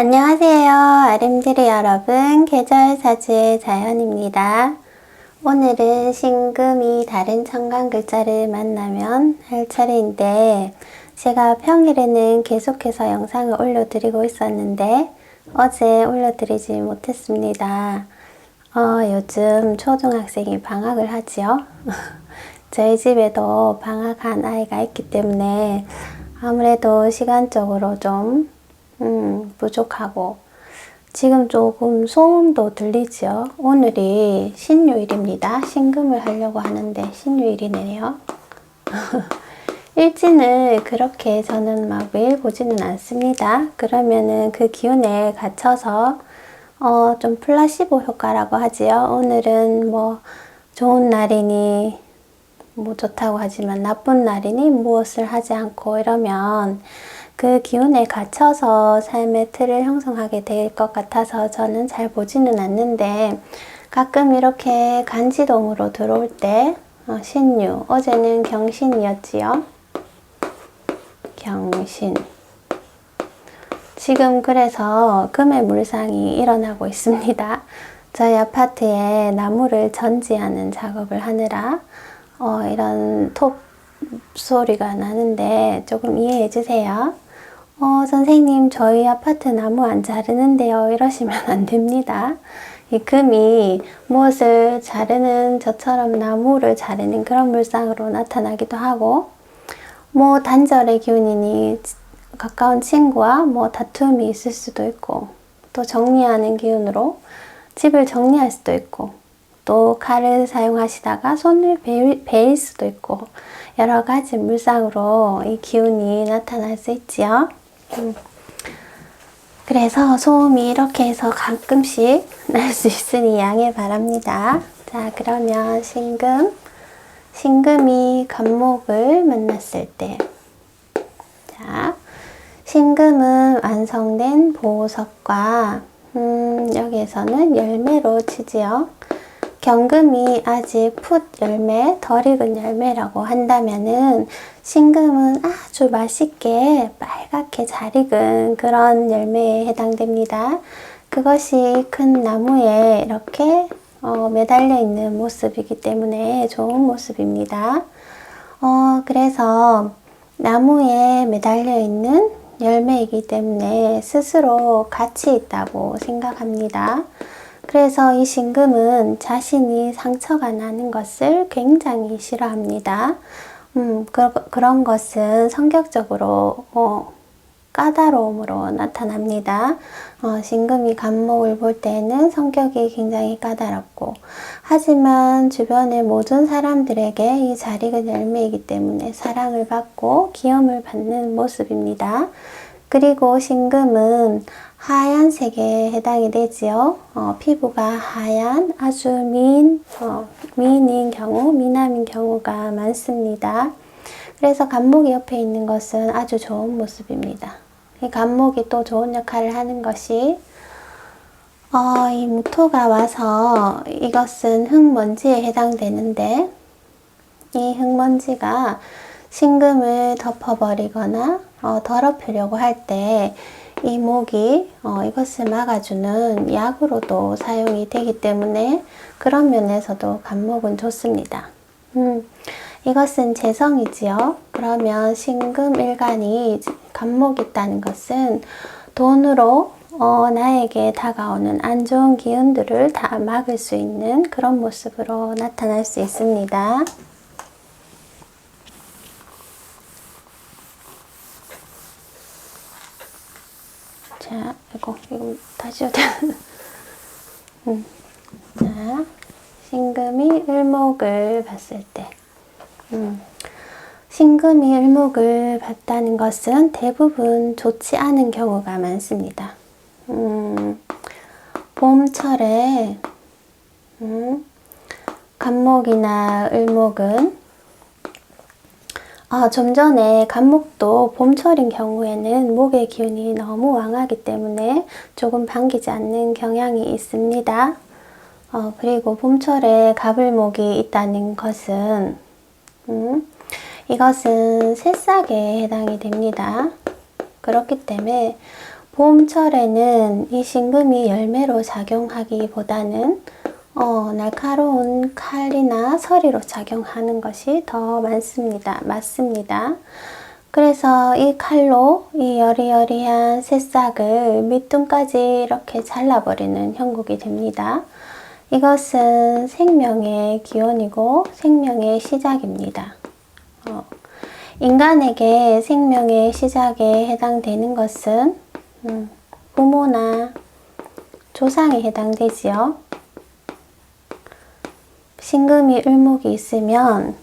안녕하세요. 아름드리 여러분, 계절사주의 자연입니다. 오늘은 신금이 다른 천간 글자를 만나면 할 차례인데, 제가 평일에는 계속해서 영상을 올려드리고 있었는데 어제 올려드리지 못했습니다. 요즘 초등학생이 방학을 하지요. 저희 집에도 방학한 아이가 있기 때문에 아무래도 시간적으로 좀 부족하고, 지금 조금 소음도 들리죠. 오늘이 신유일입니다. 신금을 하려고 하는데 신유일이네요. 일진을 그렇게 저는 막 매일 보지는 않습니다. 그러면은 그 기운에 갇혀서 좀 플라시보 효과라고 하지요. 오늘은 뭐 좋은 날이니 뭐 좋다고 하지만 나쁜 날이니 무엇을 하지 않고 이러면 그 기운에 갇혀서 삶의 틀을 형성하게 될 것 같아서 저는 잘 보지는 않는데, 가끔 이렇게 간지동으로 들어올 때 신유, 어제는 경신이었지요. 경신. 지금 그래서 금의 물상이 일어나고 있습니다. 저희 아파트에 나무를 전지하는 작업을 하느라 이런 톱 소리가 나는데 조금 이해해 주세요. 선생님, 저희 아파트 나무 안 자르는데요, 이러시면 안 됩니다. 이 금이 무엇을 자르는, 저처럼 나무를 자르는 그런 물상으로 나타나기도 하고, 뭐 단절의 기운이니 가까운 친구와 뭐 다툼이 있을 수도 있고, 또 정리하는 기운으로 집을 정리할 수도 있고, 또 칼을 사용하시다가 손을 베일 수도 있고, 여러 가지 물상으로 이 기운이 나타날 수 있지요. 그래서 소음이 이렇게 해서 가끔씩 날 수 있으니 양해 바랍니다. 자, 그러면 신금이 간목을 만났을 때, 자, 신금은 완성된 보석과 여기에서는 열매로 치지요. 경금이 아직 풋 열매, 덜 익은 열매라고 한다면은 신금은 아주 맛있게 빨갛게 잘 익은 그런 열매에 해당됩니다. 그것이 큰 나무에 이렇게 매달려 있는 모습이기 때문에 좋은 모습입니다. 그래서 나무에 매달려 있는 열매이기 때문에 스스로 가치 있다고 생각합니다. 그래서 이 신금은 자신이 상처가 나는 것을 굉장히 싫어합니다. 그런 것은 성격적으로 까다로움으로 나타납니다. 신금이 간목을 볼 때는 성격이 굉장히 까다롭고, 하지만 주변의 모든 사람들에게 이 잘 익은 열매이기 때문에 사랑을 받고 기염을 받는 모습입니다. 그리고 신금은 하얀색에 해당이 되지요. 피부가 하얀, 아주 미인인 경우, 미남인 경우가 많습니다. 그래서 간목이 옆에 있는 것은 아주 좋은 모습입니다. 이 간목이 또 좋은 역할을 하는 것이, 이 무토가 와서 이것은 흙먼지에 해당되는데, 이 흙먼지가 신금을 덮어버리거나 더럽히려고 할 때 이 목이 이것을 막아주는 약으로도 사용이 되기 때문에 그런 면에서도 간목은 좋습니다. 이것은 재성이지요. 그러면 신금 일간이 간목이 있다는 것은 돈으로 나에게 다가오는 안 좋은 기운들을 다 막을 수 있는 그런 모습으로 나타날 수 있습니다. 자, 이거 다시 오자. 자, 신금이 을목을 봤을 때, 신금이 을목을 봤다는 것은 대부분 좋지 않은 경우가 많습니다. 봄철에 간목이나 을목은 좀 전에 간목도 봄철인 경우에는 목의 기운이 너무 왕하기 때문에 조금 반기지 않는 경향이 있습니다. 그리고 봄철에 가불목이 있다는 것은 이것은 새싹에 해당이 됩니다. 그렇기 때문에 봄철에는 이 신금이 열매로 작용하기보다는 날카로운 칼이나 서리로 작용하는 것이 더 맞습니다. 그래서 이 칼로 이 여리여리한 새싹을 밑둥까지 이렇게 잘라버리는 형국이 됩니다. 이것은 생명의 기원이고 생명의 시작입니다. 인간에게 생명의 시작에 해당되는 것은 부모나 조상에 해당되지요. 신금이 을목이 있으면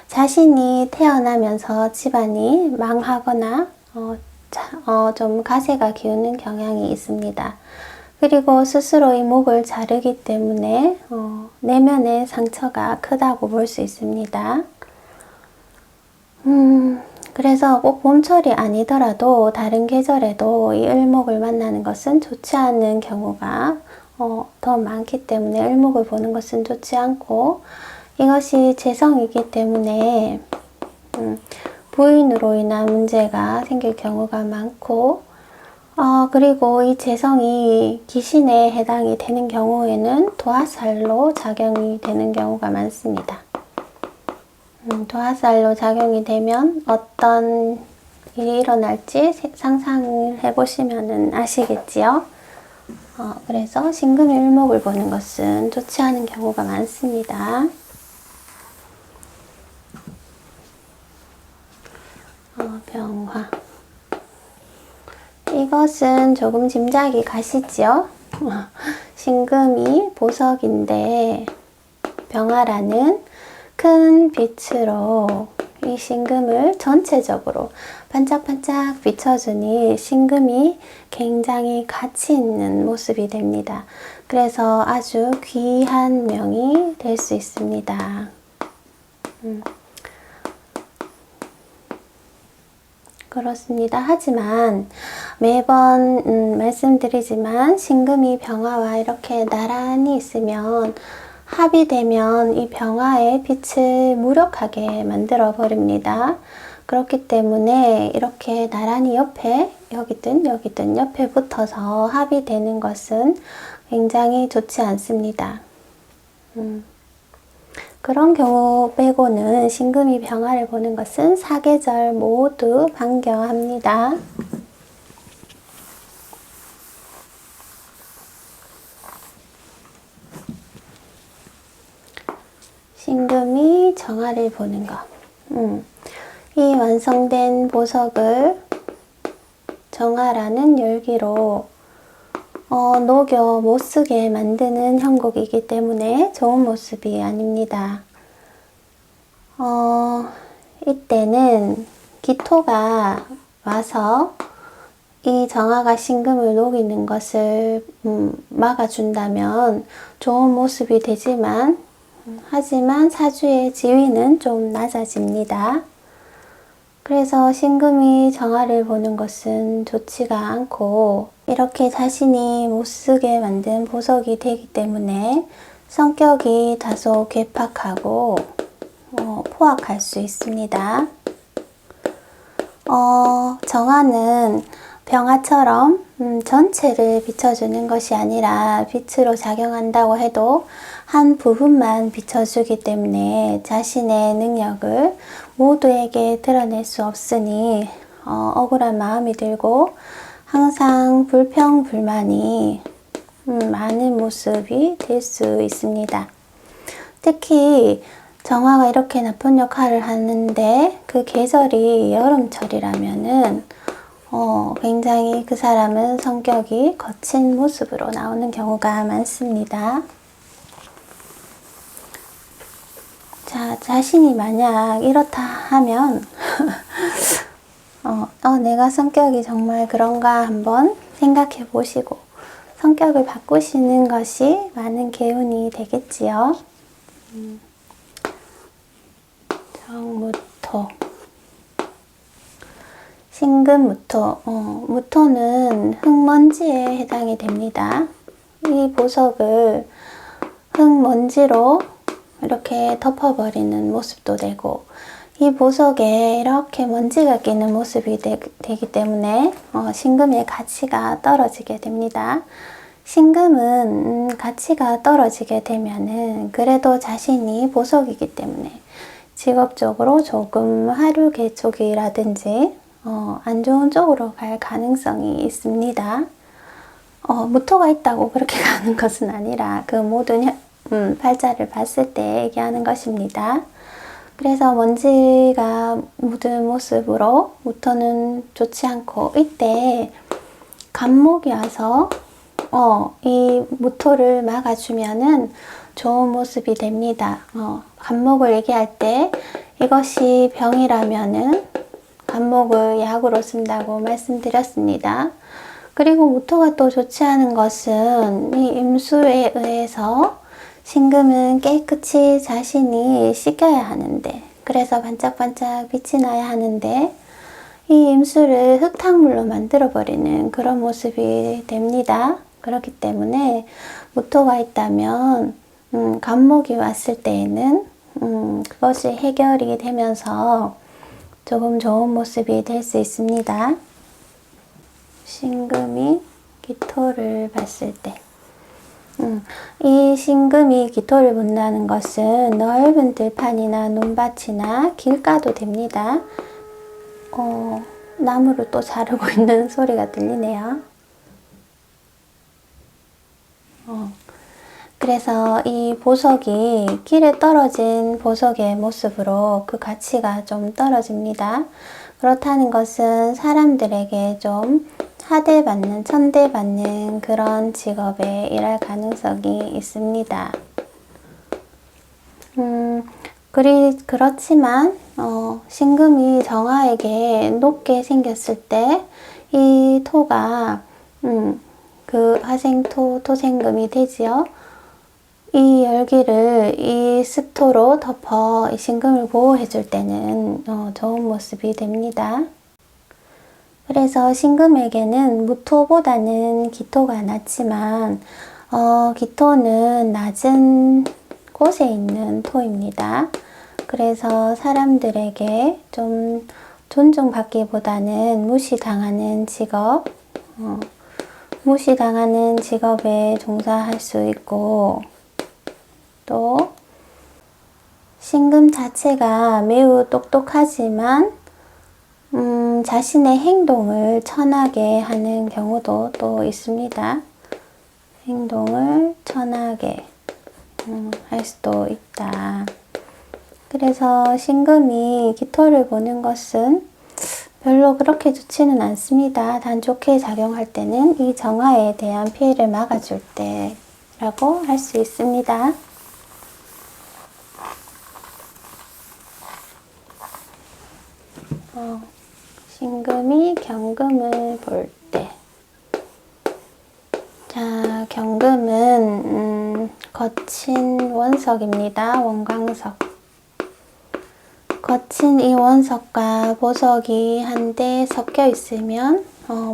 자신이 태어나면서 집안이 망하거나 좀 가세가 기우는 경향이 있습니다. 그리고 스스로 이 목을 자르기 때문에 내면의 상처가 크다고 볼 수 있습니다. 그래서 꼭 봄철이 아니더라도 다른 계절에도 이 을목을 만나는 것은 좋지 않은 경우가 더 많기 때문에 을목을 보는 것은 좋지 않고, 이것이 재성이기 때문에 부인으로 인한 문제가 생길 경우가 많고, 그리고 이 재성이 귀신에 해당이 되는 경우에는 도화살로 작용이 되는 경우가 많습니다. 도화살로 작용이 되면 어떤 일이 일어날지 상상을 해보시면 아시겠지요? 그래서 신금이 을목을 보는 것은 좋지 않은 경우가 많습니다. 병화. 이것은 조금 짐작이 가시지요? 신금이 보석인데 병화라는 큰 빛으로 이 신금을 전체적으로 반짝반짝 비춰주니 신금이 굉장히 가치 있는 모습이 됩니다. 그래서 아주 귀한 명이 될 수 있습니다. 그렇습니다. 하지만 매번 말씀드리지만 신금이 병화와 이렇게 나란히 있으면 합이 되면 이 병화의 빛을 무력하게 만들어 버립니다. 그렇기 때문에 이렇게 나란히 옆에 여기든 옆에 붙어서 합이 되는 것은 굉장히 좋지 않습니다. 그런 경우 빼고는 신금이 병화를 보는 것은 사계절 모두 반겨합니다. 신금이 정화를 보는 것. 이 완성된 보석을 정화라는 열기로 녹여 못쓰게 만드는 형국이기 때문에 좋은 모습이 아닙니다. 이때는 기토가 와서 이 정화가 신금을 녹이는 것을 막아준다면 좋은 모습이 되지만, 하지만 사주의 지위는 좀 낮아집니다. 그래서 신금이 정화를 보는 것은 좋지가 않고, 이렇게 자신이 못쓰게 만든 보석이 되기 때문에 성격이 다소 괴팍하고 포악할 수 있습니다. 정화는 병화처럼 전체를 비춰주는 것이 아니라 빛으로 작용한다고 해도 한 부분만 비춰주기 때문에 자신의 능력을 모두에게 드러낼 수 없으니 억울한 마음이 들고 항상 불평불만이 많은 모습이 될 수 있습니다. 특히 정화가 이렇게 나쁜 역할을 하는데 그 계절이 여름철이라면은 굉장히 그 사람은 성격이 거친 모습으로 나오는 경우가 많습니다. 자, 자신이 만약 이렇다 하면 내가 성격이 정말 그런가 한번 생각해 보시고 성격을 바꾸시는 것이 많은 개운이 되겠지요. 정무토, 신금무토. 무토는 흙먼지에 해당이 됩니다. 이 보석을 흙먼지로 이렇게 덮어버리는 모습도 되고, 이 보석에 이렇게 먼지가 끼는 모습이 되기 때문에 신금의 가치가 떨어지게 됩니다. 신금은 가치가 떨어지게 되면은 그래도 자신이 보석이기 때문에 직업적으로 조금 하류 개쪽이라든지 안 좋은 쪽으로 갈 가능성이 있습니다. 무토가 있다고 그렇게 가는 것은 아니라 그 모든 팔자를 봤을 때 얘기하는 것입니다. 그래서 먼지가 묻은 모습으로 무토는 좋지 않고, 이때 간목이 와서 이 무토를 막아주면은 좋은 모습이 됩니다. 간목을 얘기할 때 이것이 병이라면은 간목을 약으로 쓴다고 말씀드렸습니다. 그리고 무토가 또 좋지 않은 것은 이 임수에 의해서 신금은 깨끗이 자신이 씻겨야 하는데, 그래서 반짝반짝 빛이 나야 하는데 이 임수를 흙탕물로 만들어버리는 그런 모습이 됩니다. 그렇기 때문에 무토가 있다면 간목이 왔을 때에는 그것이 해결이 되면서 조금 좋은 모습이 될 수 있습니다. 신금이 기토를 봤을 때 이 신금이 기토를 본다는 것은 넓은 들판이나 논밭이나 길가도 됩니다. 나무를 또 자르고 있는 소리가 들리네요. 그래서 이 보석이 길에 떨어진 보석의 모습으로 그 가치가 좀 떨어집니다. 그렇다는 것은 사람들에게 좀 하대받는, 천대받는 그런 직업에 일할 가능성이 있습니다. 그렇지만 신금이 정화에게 높게 생겼을 때 이 토가 그 화생토, 토생금이 되지요. 이 열기를 이 습토로 덮어 이 신금을 보호해 줄 때는 좋은 모습이 됩니다. 그래서 신금에게는 무토보다는 기토가 낫지만 기토는 낮은 곳에 있는 토입니다. 그래서 사람들에게 좀 존중받기보다는 무시당하는 직업, 무시당하는 직업에 종사할 수 있고, 또 신금 자체가 매우 똑똑하지만 자신의 행동을 천하게 하는 경우도 또 있습니다. 행동을 천하게 할 수도 있다. 그래서 신금이 기토를 보는 것은 별로 그렇게 좋지는 않습니다. 단 좋게 작용할 때는 이 정화에 대한 피해를 막아줄 때라고 할 수 있습니다. 신금이 경금을 볼 때, 자, 경금은 거친 원석입니다. 원광석. 거친 이 원석과 보석이 한데 섞여 있으면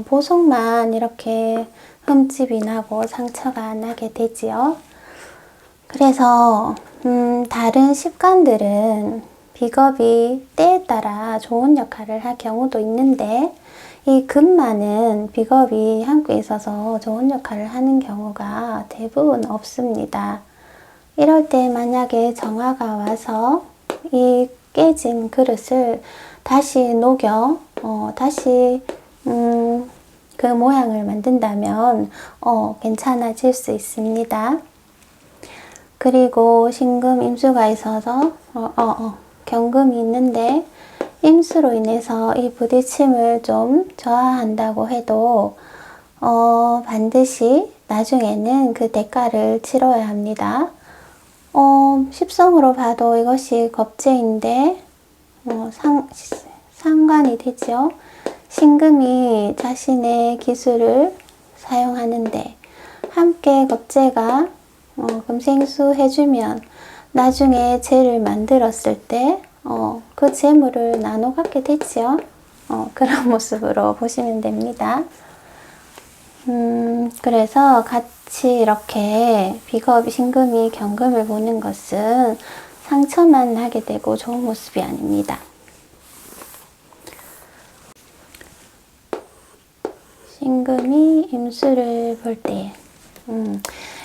보석만 이렇게 흠집이 나고 상처가 안 나게 되지요. 그래서 다른 식관들은 비겁이 때에 따라 좋은 역할을 할 경우도 있는데, 이 금만은 비겁이 함께 있어서 좋은 역할을 하는 경우가 대부분 없습니다. 이럴 때 만약에 정화가 와서 이 깨진 그릇을 다시 녹여 다시 그 모양을 만든다면 괜찮아질 수 있습니다. 그리고 신금 임수가 있어서 경금이 있는데 임수로 인해서 이 부딪힘을 좀 저하한다고 해도 반드시 나중에는 그 대가를 치러야 합니다. 십성으로 봐도 이것이 겁재인데 상관이 되죠. 신금이 자신의 기술을 사용하는데 함께 겁재가 금생수 해주면 나중에 재를 만들었을 때 그 재물을 나눠 갖게 되죠. 그런 모습으로 보시면 됩니다. 그래서 같이 이렇게 비겁, 신금이 경금을 보는 것은 상처만 하게 되고 좋은 모습이 아닙니다. 신금이 임수를 볼 때,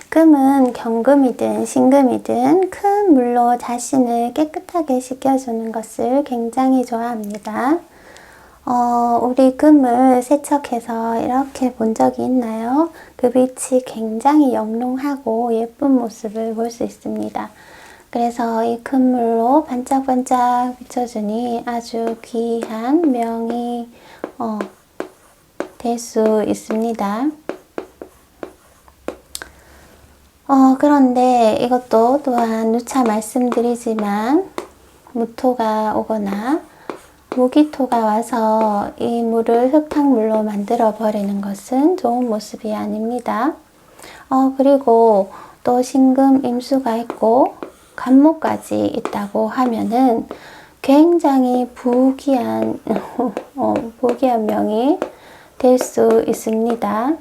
금은 경금이든 신금이든 큰 물로 자신을 깨끗하게 씻겨주는 것을 굉장히 좋아합니다. 우리 금을 세척해서 이렇게 본 적이 있나요? 그 빛이 굉장히 영롱하고 예쁜 모습을 볼 수 있습니다. 그래서 이 금물로 반짝반짝 비춰주니 아주 귀한 명이 될 수 있습니다. 그런데 이것도 또한 누차 말씀드리지만 무토가 오거나 무기토가 와서 이 물을 흙탕물로 만들어 버리는 것은 좋은 모습이 아닙니다. 그리고 또 신금 임수가 있고 간목까지 있다고 하면은 굉장히 부귀한 부귀한 명이 될 수 있습니다.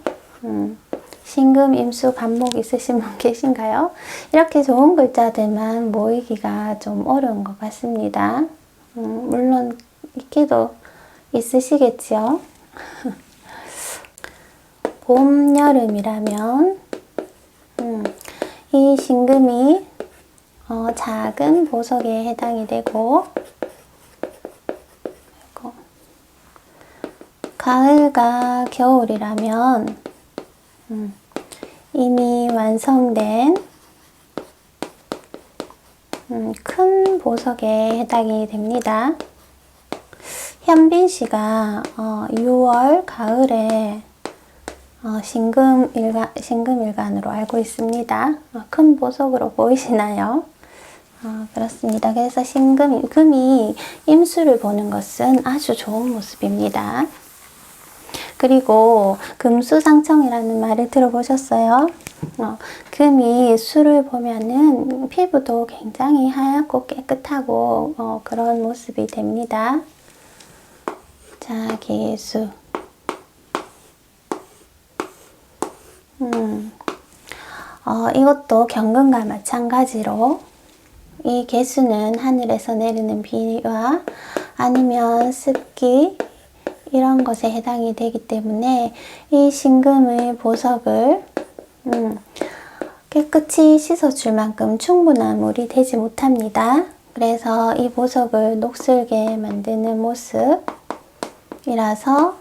신금, 임수, 간목 있으신 분 계신가요? 이렇게 좋은 글자들만 모이기가 좀 어려운 것 같습니다. 물론 있기도 있으시겠지요. 봄, 여름이라면 이 신금이 작은 보석에 해당이 되고, 가을과 겨울이라면 이미 완성된 큰 보석에 해당이 됩니다. 현빈 씨가 6월 가을에 신금일간으로 알고 있습니다. 큰 보석으로 보이시나요? 그렇습니다. 그래서 금이 임수를 보는 것은 아주 좋은 모습입니다. 그리고 금수상청이라는 말을 들어보셨어요? 금이 수를 보면은 피부도 굉장히 하얗고 깨끗하고 그런 모습이 됩니다. 자, 개수. 이것도 경금과 마찬가지로 이 개수는 하늘에서 내리는 비와 아니면 습기 이런 것에 해당이 되기 때문에 이 신금의 보석을 깨끗이 씻어줄 만큼 충분한 물이 되지 못합니다. 그래서 이 보석을 녹슬게 만드는 모습이라서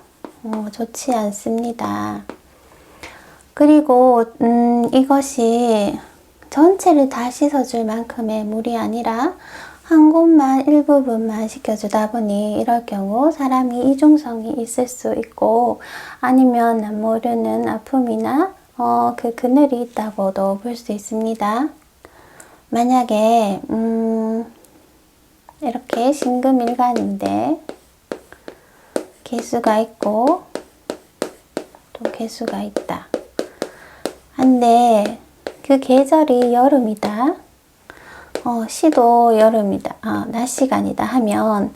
좋지 않습니다. 그리고 이것이 전체를 다 씻어줄 만큼의 물이 아니라 한 곳만 일부분만 씻겨주다 보니 이럴 경우 사람이 이중성이 있을 수 있고 아니면 모르는 아픔이나 그 그늘이 있다고도 볼 수 있습니다. 만약에 이렇게 신금일간인데 개수가 있고 또 개수가 있다. 한데 그 계절이 여름이다. 시도 여름이다. 낮 시간이다 하면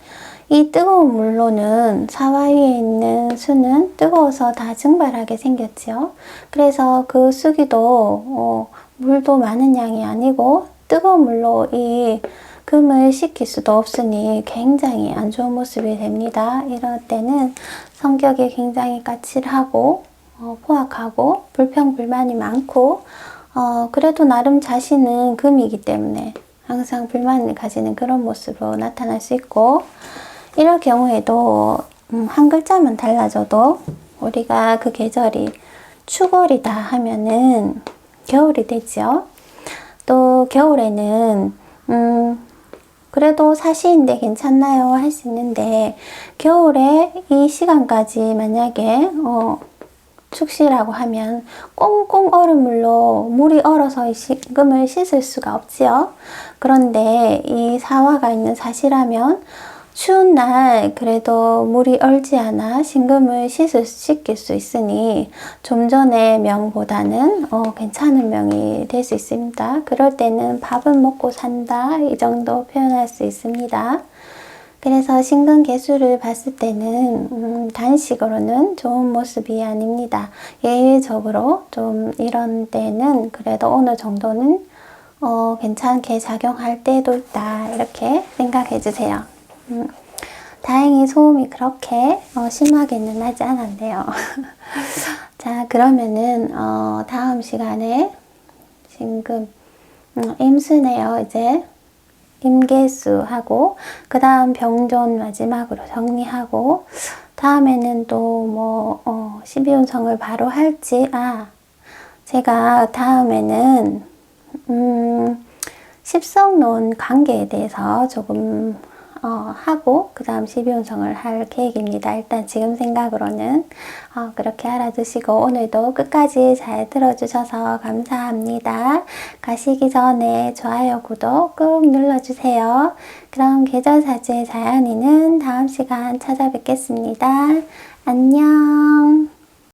이 뜨거운 물로는 사화 위에 있는 수는 뜨거워서 다 증발하게 생겼지요. 그래서 그 수기도 물도 많은 양이 아니고 뜨거운 물로 이 금을 식힐 수도 없으니 굉장히 안 좋은 모습이 됩니다. 이럴 때는 성격이 굉장히 까칠하고 포악하고 불평불만이 많고 그래도 나름 자신은 금이기 때문에 항상 불만을 가지는 그런 모습으로 나타날 수 있고 이럴 경우에도 한 글자만 달라져도 우리가 그 계절이 추월이다 하면은 겨울이 되죠. 또 겨울에는 그래도 사시인데 괜찮나요? 할 수 있는데 겨울에 이 시간까지 만약에 축시라고 하면 꽁꽁 얼은 물로 물이 얼어서 이 신금을 씻을 수가 없지요. 그런데 이 사화가 있는 사시라면 추운 날 그래도 물이 얼지 않아 신금을 씻길 수 있으니 좀 전의 명보다는 괜찮은 명이 될 수 있습니다. 그럴 때는 밥은 먹고 산다 이 정도 표현할 수 있습니다. 그래서 신금 개수를 봤을 때는 단식으로는 좋은 모습이 아닙니다. 예외적으로 좀 이런 때는 그래도 어느 정도는 괜찮게 작용할 때도 있다 이렇게 생각해 주세요. 다행히 소음이 그렇게 심하게는 나지 않았네요. 자, 그러면은 다음 시간에 지금 임수네요. 이제 임계수하고 그 다음 병존 마지막으로 정리하고 다음에는 또 뭐 12운성을 바로 할지 제가 다음에는 십성론 관계에 대해서 조금 하고 그 다음 12운성을 할 계획입니다. 일단 지금 생각으로는 그렇게 알아두시고 오늘도 끝까지 잘 들어주셔서 감사합니다. 가시기 전에 좋아요, 구독 꾹 눌러주세요. 그럼 계절사주의 자연이는 다음 시간 찾아뵙겠습니다. 안녕.